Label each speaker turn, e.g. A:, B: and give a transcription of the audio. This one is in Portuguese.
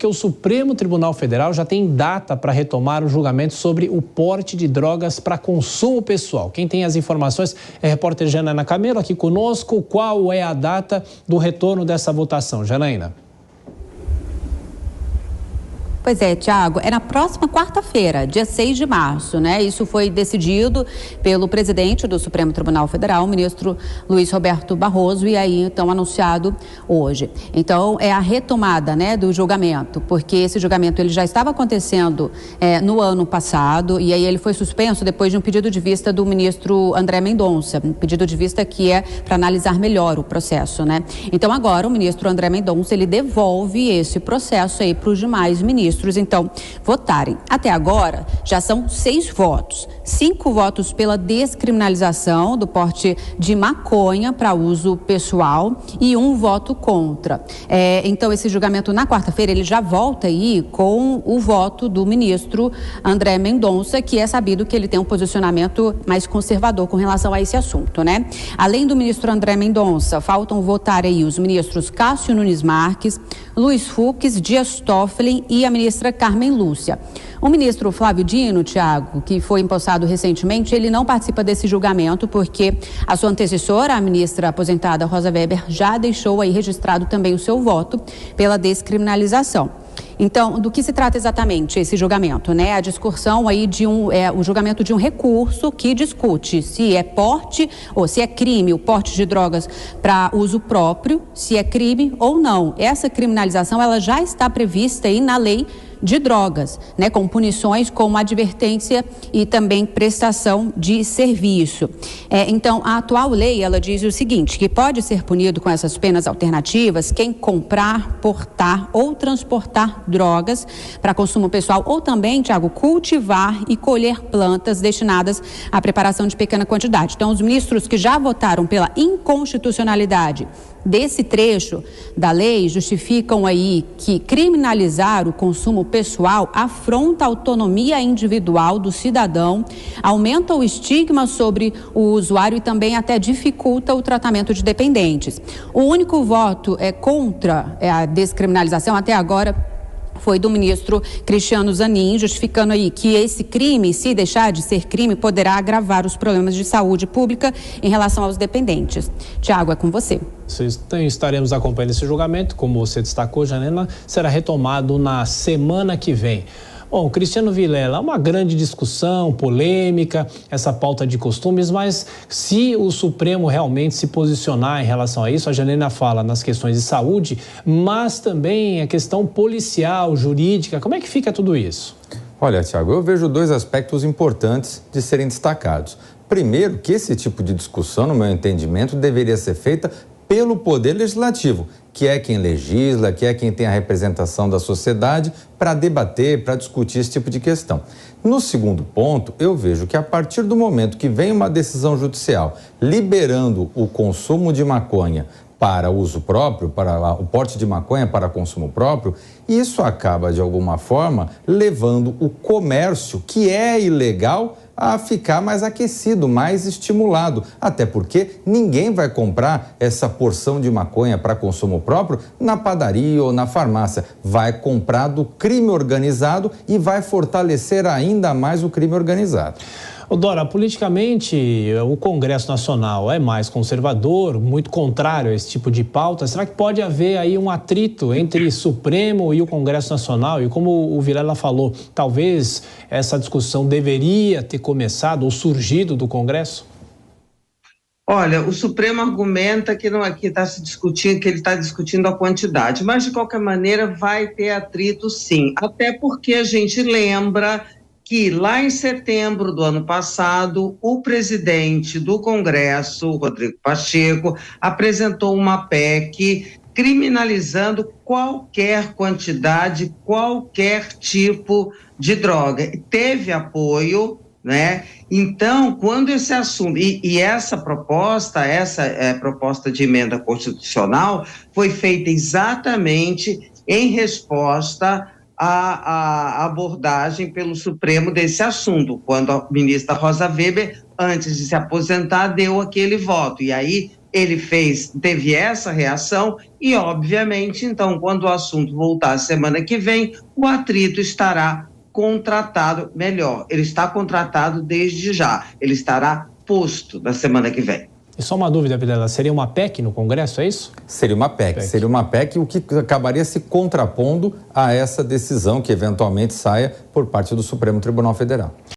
A: o Supremo Tribunal Federal já tem data para retomar o julgamento sobre o porte de drogas para consumo pessoal. Quem tem as informações é a repórter Janaína Camelo aqui conosco. Qual é a data do retorno dessa votação, Janaína?
B: Pois é, Tiago, é na próxima quarta-feira, dia 6 de março, né? Isso foi decidido pelo presidente do Supremo Tribunal Federal, o ministro Luiz Roberto Barroso, e aí então anunciado hoje. Então é a retomada, né, do julgamento, porque esse julgamento ele já estava acontecendo no ano passado, e aí ele foi suspenso depois de um pedido de vista do ministro André Mendonça, um pedido de vista que é para analisar melhor o processo, né? Então agora o ministro André Mendonça, ele devolve esse processo aí para os demais ministros, então, votarem. Até agora, já são 6 votos. 5 votos pela descriminalização do porte de maconha para uso pessoal e 1 voto contra. Então, esse julgamento na quarta-feira, ele já volta aí com o voto do ministro André Mendonça, que é sabido que ele tem um posicionamento mais conservador com relação a esse assunto, né? Além do ministro André Mendonça, faltam votar aí os ministros Cássio Nunes Marques, Luiz Fux, Dias Toffoli e a ministra Carmen Lúcia. O ministro Flávio Dino, Tiago, que foi empossado recentemente, ele não participa desse julgamento porque a sua antecessora, a ministra aposentada Rosa Weber, já deixou aí registrado também o seu voto pela descriminalização. Então, do que se trata exatamente esse julgamento, né? A discussão aí o julgamento de um recurso que discute se é porte ou se é crime o porte de drogas para uso próprio, se é crime ou não. Essa criminalização, ela já está prevista aí na lei de drogas, né, com punições como advertência e também prestação de serviço. Então, a atual lei, ela diz o seguinte, que pode ser punido com essas penas alternativas quem comprar, portar ou transportar drogas para consumo pessoal ou também, Tiago, cultivar e colher plantas destinadas à preparação de pequena quantidade. Então, os ministros que já votaram pela inconstitucionalidade desse trecho da lei justificam aí que criminalizar o consumo pessoal afronta a autonomia individual do cidadão, aumenta o estigma sobre o usuário e também até dificulta o tratamento de dependentes. O único voto contra a descriminalização até agora foi do ministro Cristiano Zanin, justificando aí que esse crime, se deixar de ser crime, poderá agravar os problemas de saúde pública em relação aos dependentes. Tiago, é com você.
A: Estaremos acompanhando esse julgamento, como você destacou, Janela, será retomado na semana que vem. Bom, Cristiano Vilela, uma grande discussão, polêmica, essa pauta de costumes, mas se o Supremo realmente se posicionar em relação a isso, a Janela fala nas questões de saúde, mas também a questão policial, jurídica, como é que fica tudo isso?
C: Olha, Tiago, eu vejo 2 aspectos importantes de serem destacados. Primeiro, que esse tipo de discussão, no meu entendimento, deveria ser feita pelo Poder Legislativo, que é quem legisla, que é quem tem a representação da sociedade para debater, para discutir esse tipo de questão. No segundo ponto, eu vejo que a partir do momento que vem uma decisão judicial liberando o consumo de maconha para uso próprio, para o porte de maconha para consumo próprio, isso acaba, de alguma forma, levando o comércio, que é ilegal, a ficar mais aquecido, mais estimulado. Até porque ninguém vai comprar essa porção de maconha para consumo próprio na padaria ou na farmácia. Vai comprar do crime organizado e vai fortalecer ainda mais o crime organizado.
A: Dora, politicamente, o Congresso Nacional é mais conservador, muito contrário a esse tipo de pauta. Será que pode haver aí um atrito entre Supremo e o Congresso Nacional? E como o Vilela falou, talvez essa discussão deveria ter começado ou surgido do Congresso?
D: Olha, o Supremo argumenta que não aqui está se discutindo, que ele está discutindo a quantidade, mas de qualquer maneira vai ter atrito sim, até porque a gente lembra que lá em setembro do ano passado, o presidente do Congresso, Rodrigo Pacheco, apresentou uma PEC criminalizando qualquer quantidade, qualquer tipo de droga. Teve apoio, né? Então, quando esse assunto, e essa proposta de emenda constitucional, foi feita exatamente em resposta a abordagem pelo Supremo desse assunto, quando a ministra Rosa Weber, antes de se aposentar, deu aquele voto. E aí ele teve essa reação e, obviamente, então, quando o assunto voltar semana que vem, o atrito estará contratado, melhor, ele está contratado desde já, ele estará posto na semana que vem.
A: E só uma dúvida, Vilela, seria uma PEC no Congresso, é isso?
C: Seria uma PEC, o que acabaria se contrapondo a essa decisão que eventualmente saia por parte do Supremo Tribunal Federal.